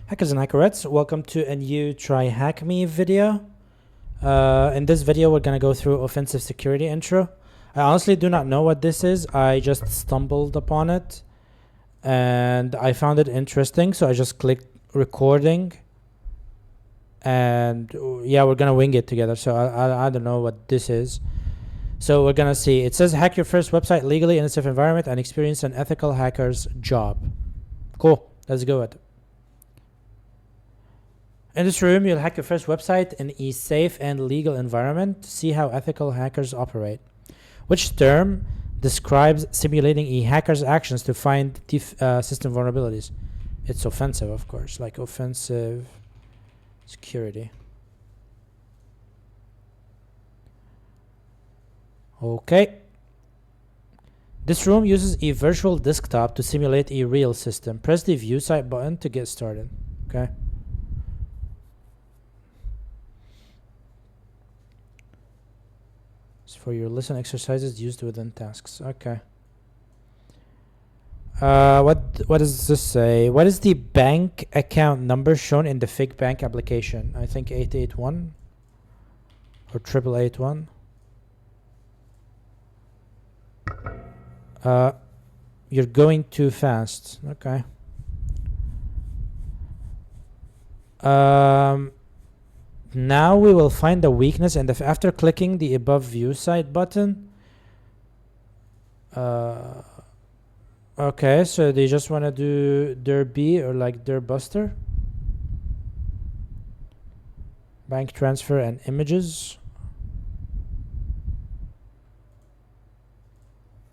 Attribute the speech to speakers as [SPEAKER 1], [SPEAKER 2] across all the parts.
[SPEAKER 1] Hackers and hackerettes, welcome to a new TryHackMe video. In this video, we're going to go through offensive security intro. I honestly do not know what this is. I just stumbled upon it and I found it interesting. So I just clicked recording and yeah, we're going to wing it together. So I don't know what this is. So we're going to see. It says hack your first website legally in a safe environment and experience an ethical hacker's job. Cool. Let's go with it. In this room, you'll hack your first website in a safe and legal environment to see how ethical hackers operate. Which term describes simulating a hacker's actions to find system vulnerabilities? It's offensive, of course, like offensive security. Okay. This room uses a virtual desktop to simulate a real system. Press the View Site button to get started. Okay. For your listen exercises used within tasks. Okay. What does this say? What is the bank account number shown in the fake bank application? I think 881 or 8881. You're going too fast. Okay. Now we will find the weakness, and after clicking the above view site button, okay, so they just want to do derby or like derbuster, bank transfer and images.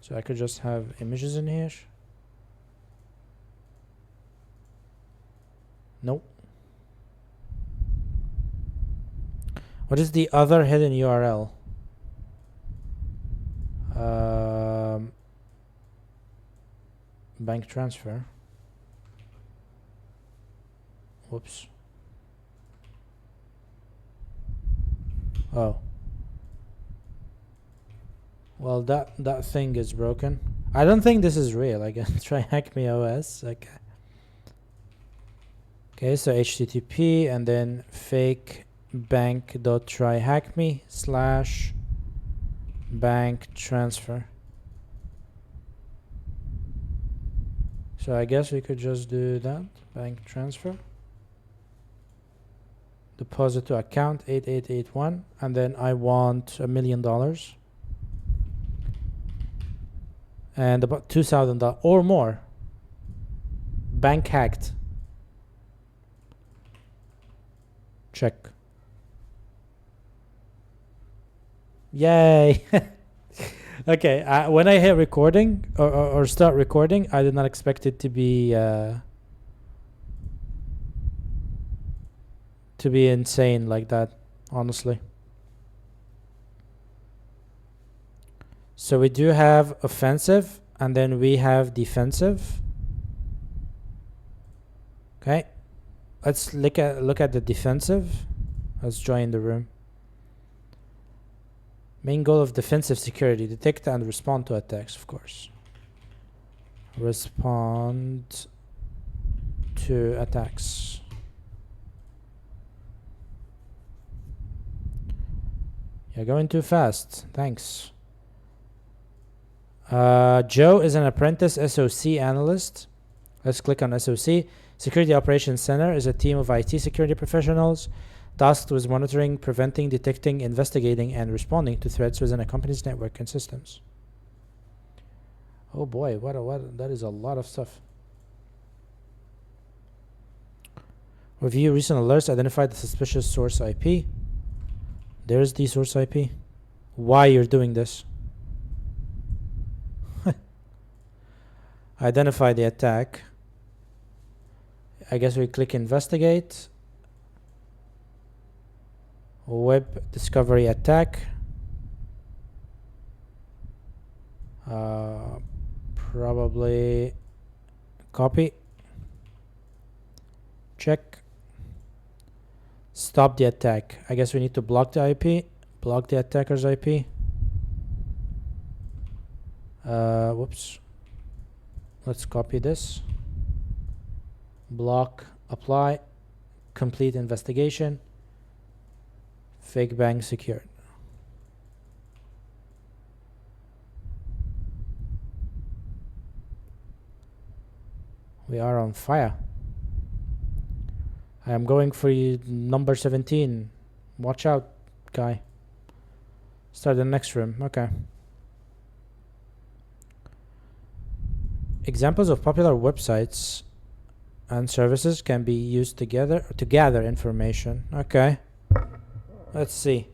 [SPEAKER 1] So I could just have images in here. Nope. What is the other hidden URL? Bank transfer. Whoops. Oh. Well, that thing is broken. I don't think this is real. I can try TryHackMe OS. Okay. Okay, so HTTP and then fake bank.tryhackme/bank transfer. So I guess we could just do that. Bank transfer. Deposit to account 8881. And then I want $1 million. And about $2,000 or more. Bank hacked. Check. Yay. Okay, when I hit recording or start recording, I did not expect it to be insane like that, honestly. So we do have offensive and then we have defensive. Okay, let's look at the defensive. Let's join the room. Main goal of defensive security: detect and respond to attacks, of course. Respond to attacks. You're going too fast. Thanks. Joe is an apprentice SOC analyst. Let's click on SOC. Security Operations Center is a team of IT security professionals tasked with monitoring, preventing, detecting, investigating, and responding to threats within a company's network and systems. Oh boy, what that is a lot of stuff. Review recent alerts, identify the suspicious source IP. There's the source IP. Why you're doing this? Identify the attack. I guess we click investigate. Web discovery attack. Probably copy. Check. Stop the attack. I guess we need to block the IP. Block the attacker's IP. Whoops. Let's copy this. Block Apply. Complete investigation. Fake bank secured. We are on fire. I am going for you, number 17. Watch out, guy. Start the next room. Okay. Examples of popular websites and services can be used together to gather information. Okay. Let's see.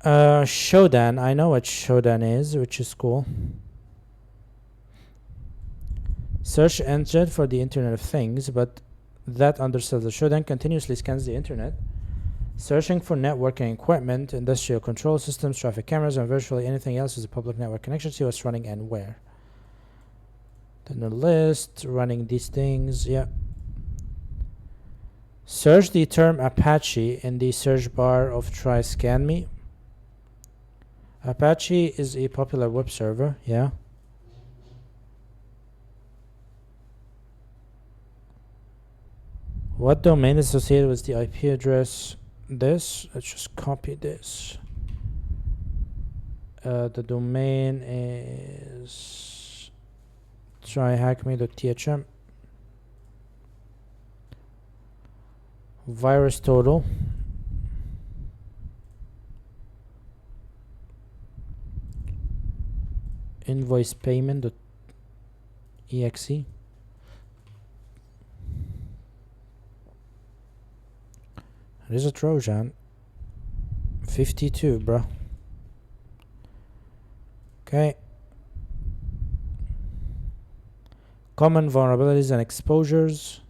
[SPEAKER 1] Shodan. I know what Shodan is, which is cool. Search engine for the Internet of Things, but that undersells the Shodan continuously scans the Internet, searching for networking equipment, industrial control systems, traffic cameras, and virtually anything else with a public network connection. See what's running and where. Then the list, running these things, yeah. Search the term Apache in the search bar of TryHackMe. Apache is a popular web server, yeah. What domain is associated with the IP address? This. Let's just copy this. The domain is tryhackme.thm. Virus total. Invoice payment.exe. There's a Trojan. 52, bro. Okay. Common vulnerabilities and exposures.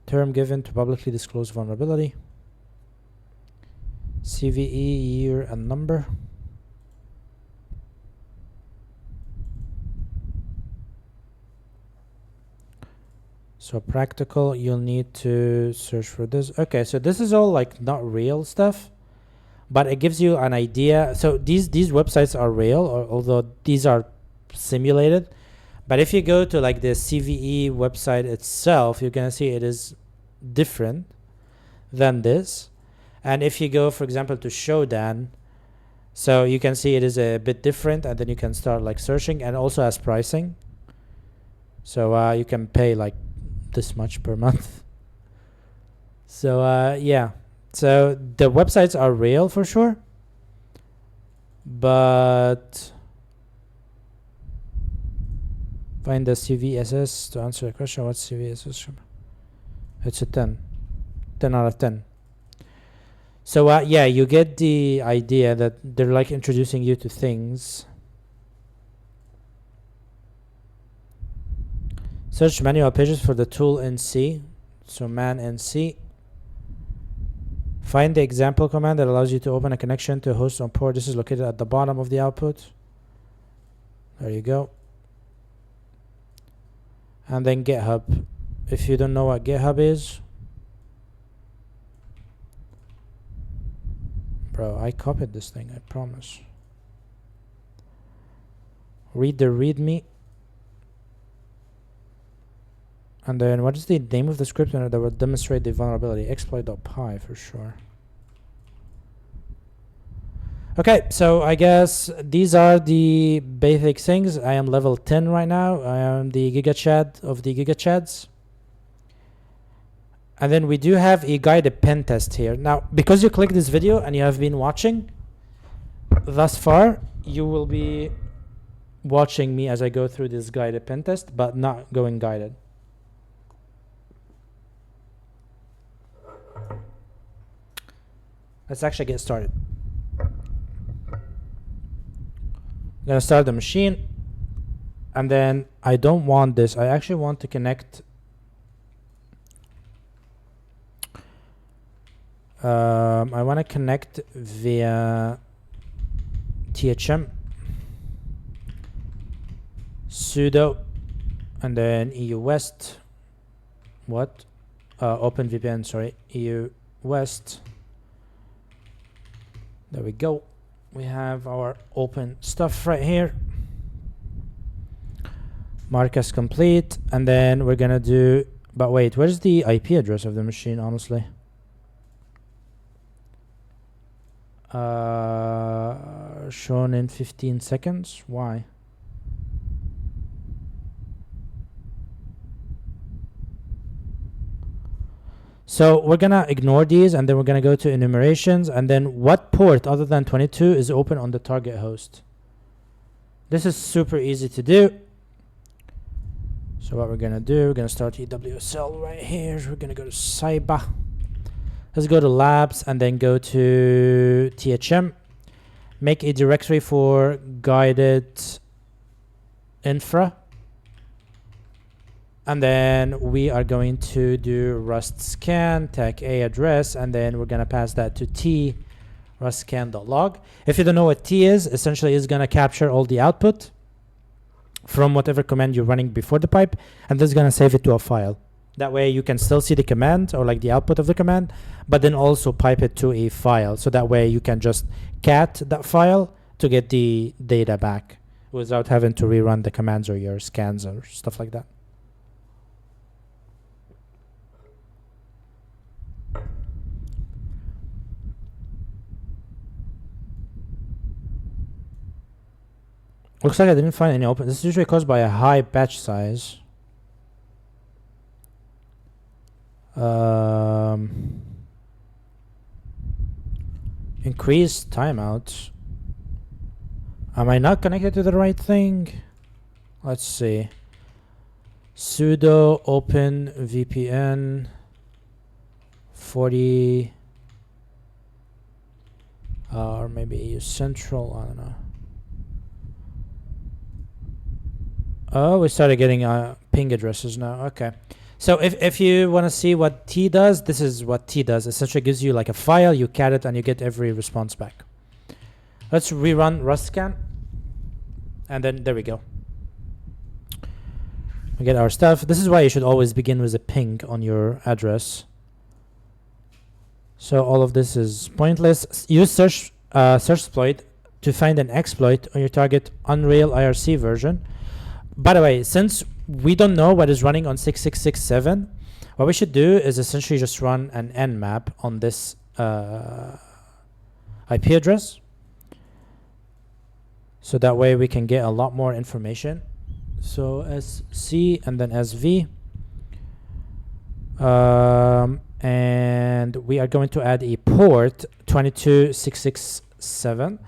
[SPEAKER 1] Term given to publicly disclose vulnerability. CVE, year and number. So practical, you'll need to search for this. Okay, so this is all like not real stuff, but it gives you an idea. So these websites are real, although these are simulated. But if you go to like the CVE website itself, you're gonna see it is different than this. And if you go, for example, to Shodan, so you can see it is a bit different, and then you can start like searching, and also has pricing. So you can pay like this much per month. So yeah, so the websites are real for sure, but find the CVSS to answer the question. What's CVSS? It's a 10 out of 10. So yeah, you get the idea that they're like introducing you to things. Search manual pages for the tool in C. So man in C. Find the example command that allows you to open a connection to a host on port. This is located at the bottom of the output. There you go. And then GitHub. If you don't know what GitHub is, bro, I copied this thing, I promise. Read the README. And then what is the name of the script that will demonstrate the vulnerability? Exploit.py for sure. Okay, so I guess these are the basic things. I am level 10 right now. I am the GigaChad of the GigaChads. And then we do have a guided pen test here. Now, because you click this video and you have been watching thus far, you will be watching me as I go through this guided pen test, but not going guided. Let's actually get started. I'm gonna start the machine, and then I don't want this. I actually want to connect. I want to connect via THM, sudo, and then EU West. What? OpenVPN. Sorry, EU West. There we go. We have our open stuff right here. Mark as complete, and then we're gonna do, but wait, where's the IP address of the machine, honestly? Shown in 15 seconds. Why? So we're gonna ignore these, and then we're gonna go to enumerations, and then what port other than 22 is open on the target host? This is super easy to do. So what we're gonna do, we're gonna start EWSL right here. We're gonna go to cyber. Let's go to labs and then go to THM. Make a directory for guided infra. And then we are going to do rust scan, tag A address, and then we're gonna pass that to T rust scan.log. If you don't know what T is, essentially it's gonna capture all the output from whatever command you're running before the pipe, and this is gonna save it to a file. That way you can still see the command or like the output of the command, but then also pipe it to a file. So that way you can just cat that file to get the data back without having to rerun the commands or your scans or stuff like that. Looks like I didn't find any open. This is usually caused by a high batch size. Increased timeout. Am I not connected to the right thing? Let's see. Sudo open VPN 40 or maybe use central, I don't know. Oh, we started getting ping addresses now. Okay. So if you want to see what T does, this is what T does. Essentially gives you like a file, you cat it, and you get every response back. Let's rerun rust scan. And then there we go. We get our stuff. This is why you should always begin with a ping on your address. So all of this is pointless. Use search exploit to find an exploit on your target Unreal IRC version. By the way, since we don't know what is running on 6667, what we should do is essentially just run an nmap on this IP address. So that way we can get a lot more information. So SC and then SV. And we are going to add a port 22667.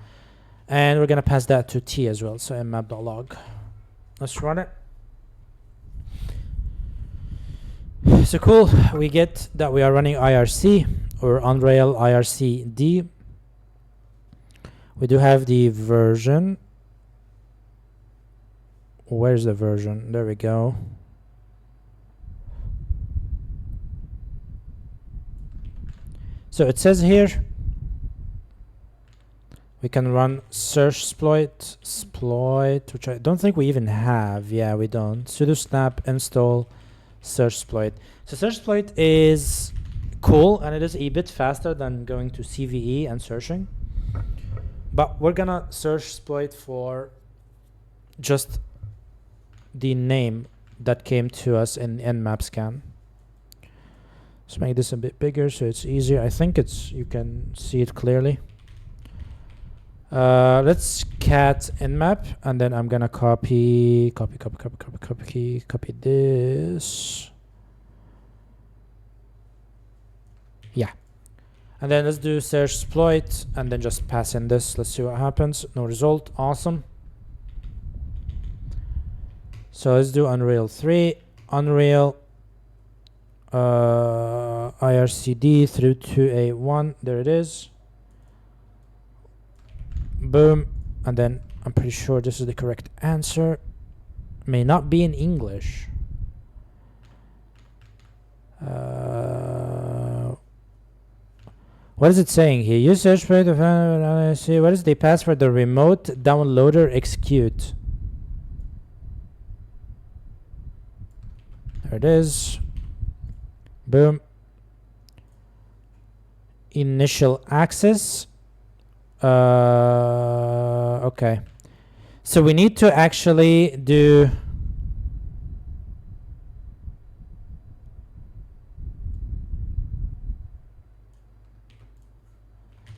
[SPEAKER 1] And we're going to pass that to T as well. So nmap.log. Let's run it. So cool. We get that we are running IRC or Unreal IRC-D. We do have the version. Where's the version? There we go. So it says here we can run search exploit, which I don't think we even have. Yeah, we don't. Sudo snap install search exploit. So search exploit is cool and it is a bit faster than going to CVE and searching. But we're gonna search exploit for just the name that came to us in nmap scan. Let's make this a bit bigger so it's easier. I think you can see it clearly. Let's cat nmap and then I'm gonna copy this. Yeah. And then let's do search exploit and then just pass in this. Let's see what happens. No result. Awesome. So let's do Unreal 3. Unreal IRCD through 2A1. There it is. Boom. And then I'm pretty sure this is the correct answer. May not be in English. What is it saying here? Use search for the IRC. What is the password? The remote downloader execute. There it is. Boom. Initial access. Okay. So we need to actually do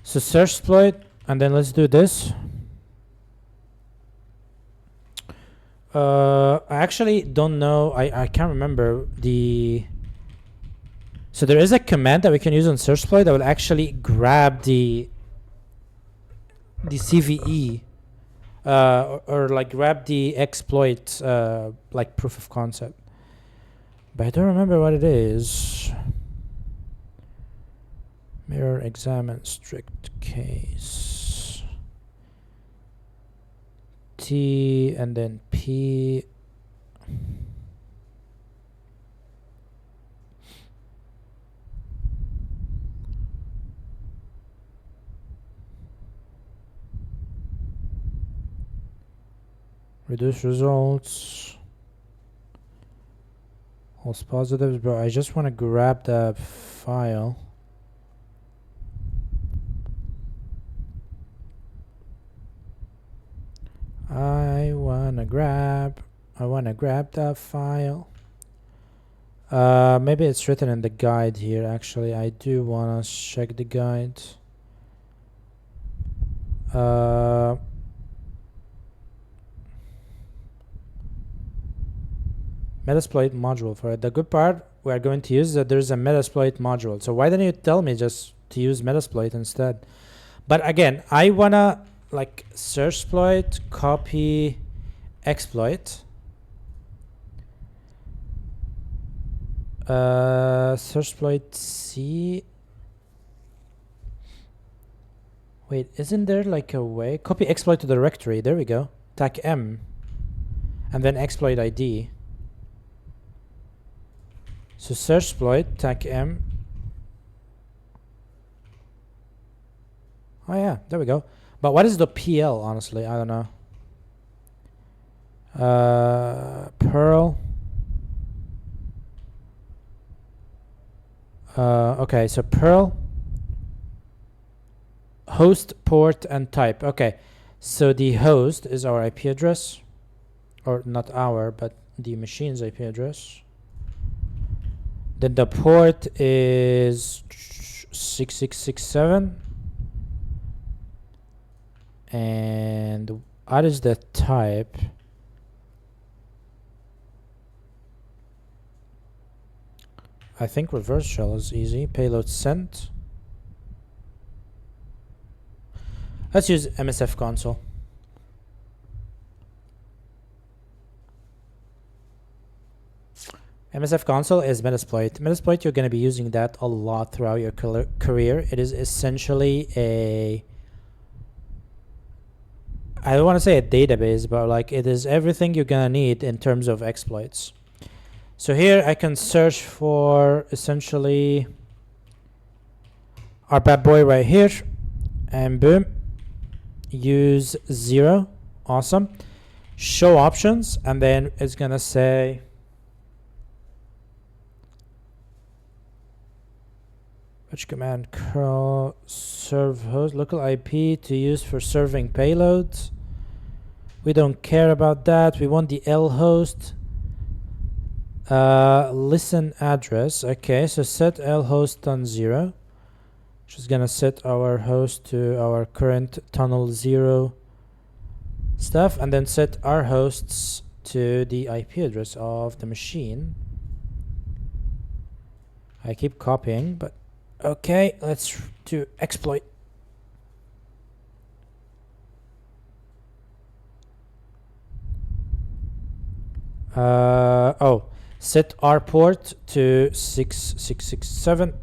[SPEAKER 1] So search exploit, and then let's do this. I actually don't know. I can't remember the. So there is a command that we can use on search exploit that will actually grab the CVE, or like grab the exploit, like proof of concept. But I don't remember what it is. Mirror examine strict case. T and then P. Reduce results. False positives, bro. I just want to grab the file. I wanna grab the file. Maybe it's written in the guide here. Actually, I do wanna check the guide. Metasploit module for it. The good part we are going to use is that there's a Metasploit module. So why didn't you tell me just to use Metasploit instead? But again, I wanna like search exploit, copy exploit. Search exploit C. Wait, isn't there like a way? Copy exploit to the directory. There we go. Tag M. And then exploit ID. So search exploit, tag M. Oh yeah, there we go. But what is the PL, honestly? I don't know. Perl. Okay, so Perl. Host, port, and type. Okay, so the host is our IP address. Or not our, but the machine's IP address. Then the port is 6667. And what is the type? I think reverse shell is easy. Payload sent. Let's use MSF console. MSF console is Metasploit. Metasploit, you're going to be using that a lot throughout your career. It is essentially a, I don't want to say a database, but like it is everything you're going to need in terms of exploits. So here I can search for essentially our bad boy right here, and boom, use 0. Awesome. Show options, and then it's going to say which command? Curl serve host local IP to use for serving payloads. We don't care about that. We want the L host. Listen address. Okay, so set L host on 0, which is gonna set our host to our current tunnel 0 stuff, and then set our hosts to the IP address of the machine. I keep copying, but okay, let's do exploit. Set our port to 6667.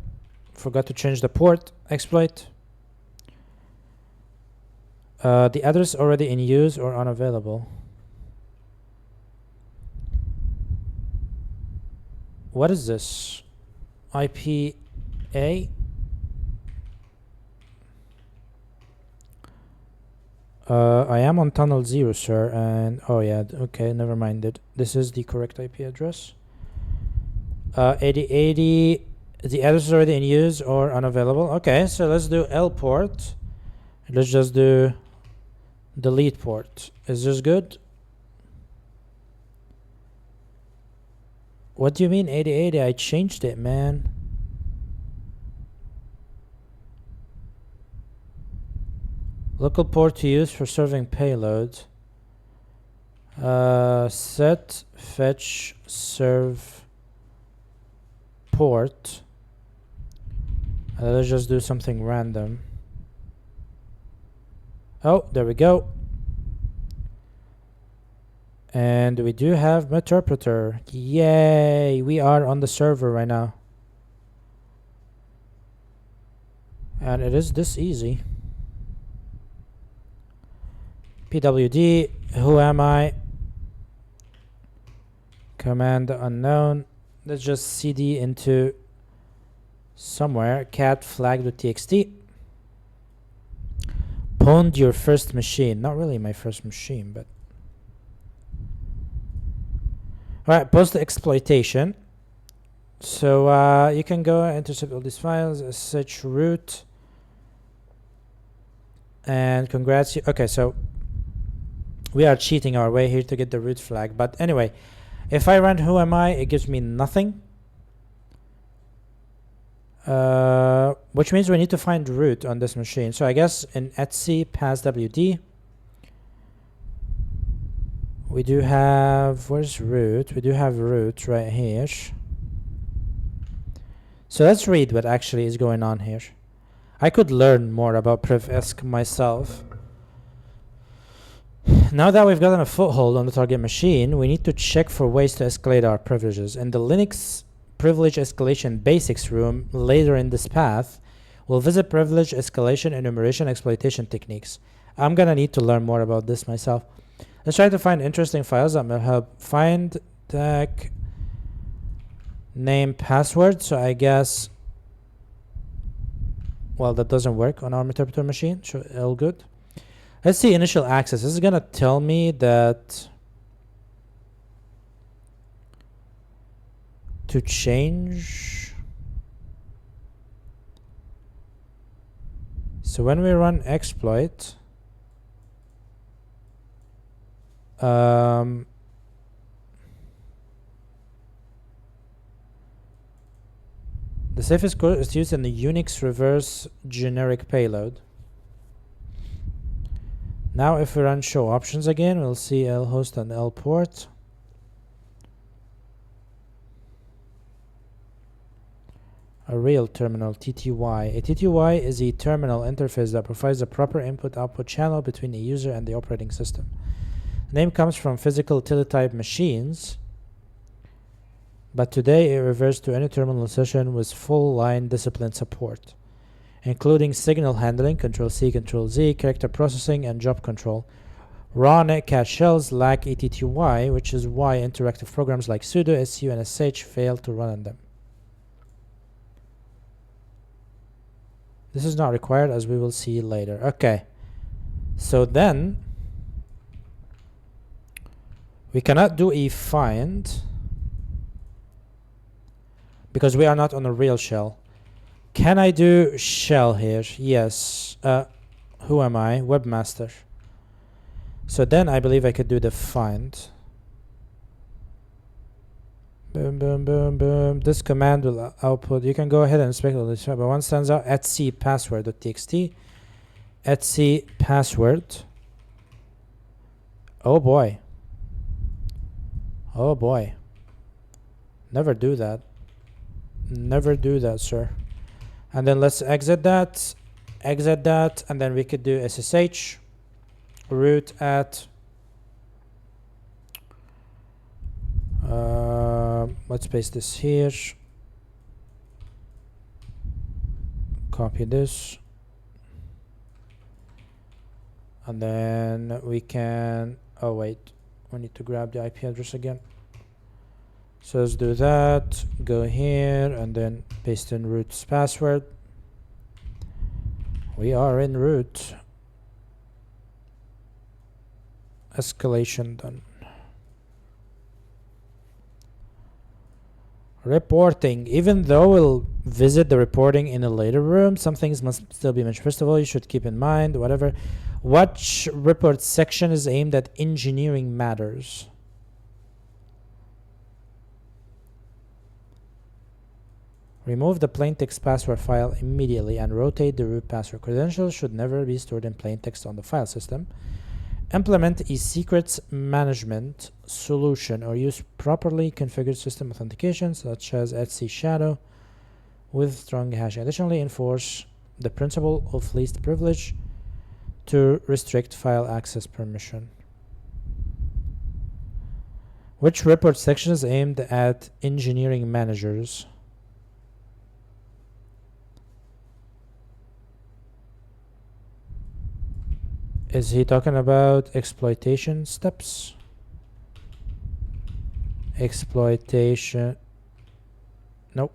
[SPEAKER 1] Forgot to change the port. Exploit. The address already in use or unavailable. What is this? IP A. I am on tunnel 0, sir, and oh yeah, okay, never mind. This is the correct IP address. 8080. The address is already in use or unavailable. Okay, so let's do L port. Let's just do delete port. Is this good? What do you mean 8080? I changed it, man. Local port to use for serving payload. Set fetch serve port. Let's just do something random. Oh, there we go. And we do have interpreter. Yay! We are on the server right now. And it is this easy. PWD, who am I? Command unknown. Let's just cd into somewhere. Cat flag.txt. Pwned your first machine. Not really my first machine, but. Alright, post exploitation. So you can go intercept all these files, such root. And congrats. Okay, so we are cheating our way here to get the root flag. But anyway, if I run who am I, it gives me nothing. Which means we need to find root on this machine. So I guess in etc passwd, we do have, where's root? We do have root right here. So let's read what actually is going on here. I could learn more about privesc myself. Now that we've gotten a foothold on the target machine, we need to check for ways to escalate our privileges. In the Linux privilege escalation basics room later in this path, we'll visit privilege escalation, enumeration, exploitation techniques. I'm gonna need to learn more about this myself. Let's try to find interesting files that will help. Find tag name password. So I guess, well, that doesn't work on our interpreter machine. So all good. Let's see initial access. This is gonna tell me that to change. So when we run exploit, the safest code is used in the Unix reverse generic payload. Now if we run show options again, we'll see L host and L port. A real terminal, TTY. A TTY is a terminal interface that provides a proper input-output channel between a user and the operating system. The name comes from physical teletype machines, but today it refers to any terminal session with full line discipline support, including signal handling, Control-C, Control-Z, character processing, and job control. Raw netcat shells lack a TTY, which is why interactive programs like sudo, su, and sh fail to run on them. This is not required, as we will see later. Okay, so then we cannot do a find because we are not on a real shell. Can I do shell here? Yes. Who am I? Webmaster. So then I believe I could do the find. Boom, boom, boom, boom. This command will output. You can go ahead and inspect all this, but one stands out. etc password.txt. etc password. Oh boy. Oh boy. Never do that. Never do that, sir. And then let's exit that, and then we could do SSH root at let's paste this here, copy this, and then we can, oh wait, we need to grab the IP address again. So let's do that, go here, and then paste in root's password. We are in root. Escalation done. Reporting. Even though we'll visit the reporting in a later room, some things must still be mentioned. First of all, you should keep in mind, whatever, what report section is aimed at engineering matters. Remove the plaintext password file immediately and rotate the root password. Credentials should never be stored in plaintext on the file system. Implement a secrets management solution or use properly configured system authentication such as etc shadow with strong hashing. Additionally, enforce the principle of least privilege to restrict file access permission. Which report section is aimed at engineering managers? Is he talking about exploitation steps? Exploitation. Nope.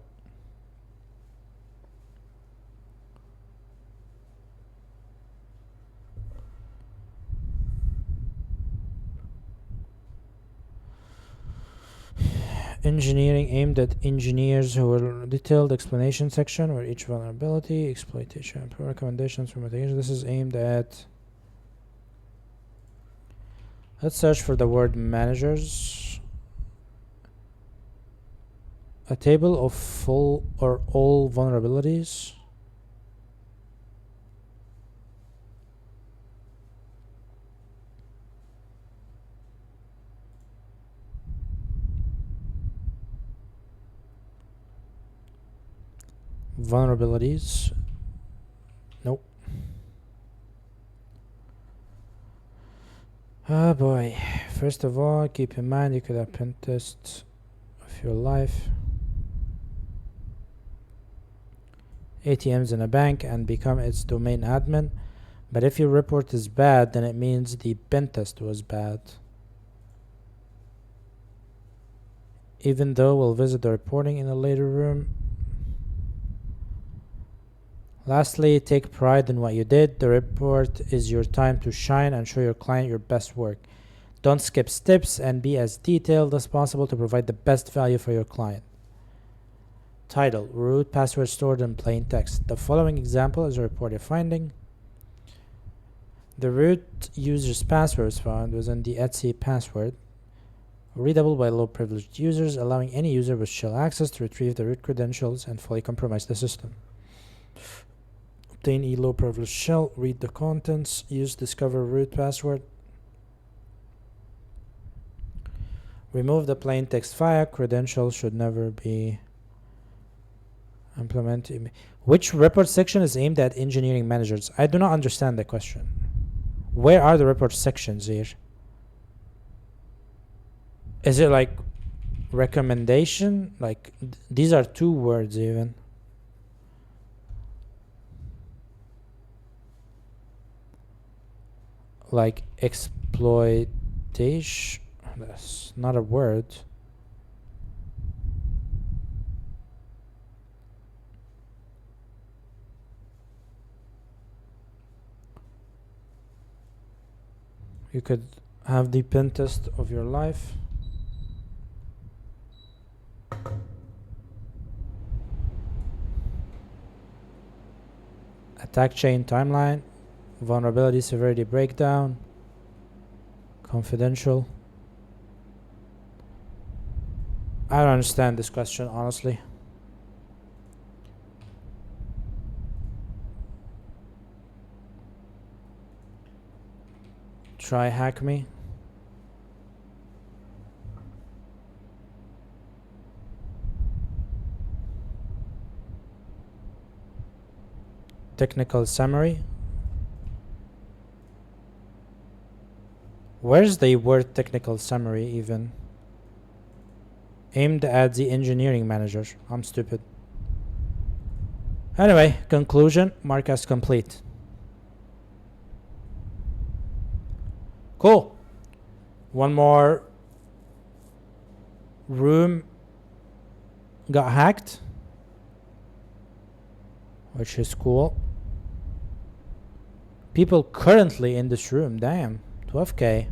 [SPEAKER 1] Engineering aimed at engineers who will detailed explanation section where each vulnerability, exploitation, recommendations for mitigation. This is aimed at. Let's search for the word managers. A table of full or all vulnerabilities. Vulnerabilities. Nope. Oh boy. First of all, keep in mind you could have Pentest of your life. ATMs in a bank and become its domain admin. But if your report is bad, then it means the pentest was bad. Even though we'll visit the reporting in a later room. Lastly, take pride in what you did. The report is your time to shine and show your client your best work. Don't skip steps and be as detailed as possible to provide the best value for your client. Title: root password stored in plain text. The following example is a reported finding. The root user's password was found within the etc password, readable by low privileged users, allowing any user with shell access to retrieve the root credentials and fully compromise the system. Obtain a low privileged shell, read the contents, use discover root password. Remove the plain text file. Credentials should never be implemented. Which report section is aimed at engineering managers? I do not understand the question. Where are the report sections here? Is it like recommendation? Like these are two words even. Like exploitation. That's not a word. You could have the pentest of your life. Attack chain timeline. Vulnerability severity breakdown. Confidential. I don't understand this question, honestly. TryHackMe. Technical summary. Where's the word technical summary even? Aimed at the engineering manager. I'm stupid. Anyway, conclusion. Mark as complete. Cool. One more room got hacked, which is cool. People currently in this room. Damn. 12k.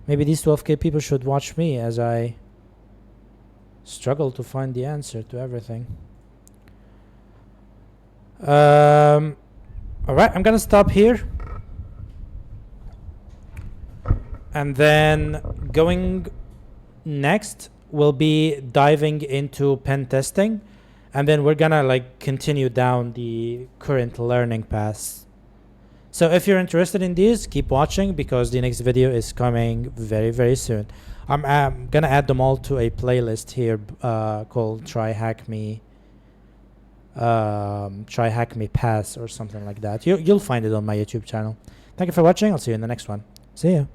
[SPEAKER 1] Maybe these 12k people should watch me as I struggle to find the answer to everything. Alright, I'm gonna stop here. And then going next, we'll be diving into pen testing. and then we're gonna like continue down the current learning path. So if you're interested in these, keep watching because the next video is coming very, very soon. I'm gonna add them all to a playlist here called TryHackMe. TryHackMe Pass or something like that. You'll find it on my YouTube channel. Thank you for watching. I'll see you in the next one. See ya.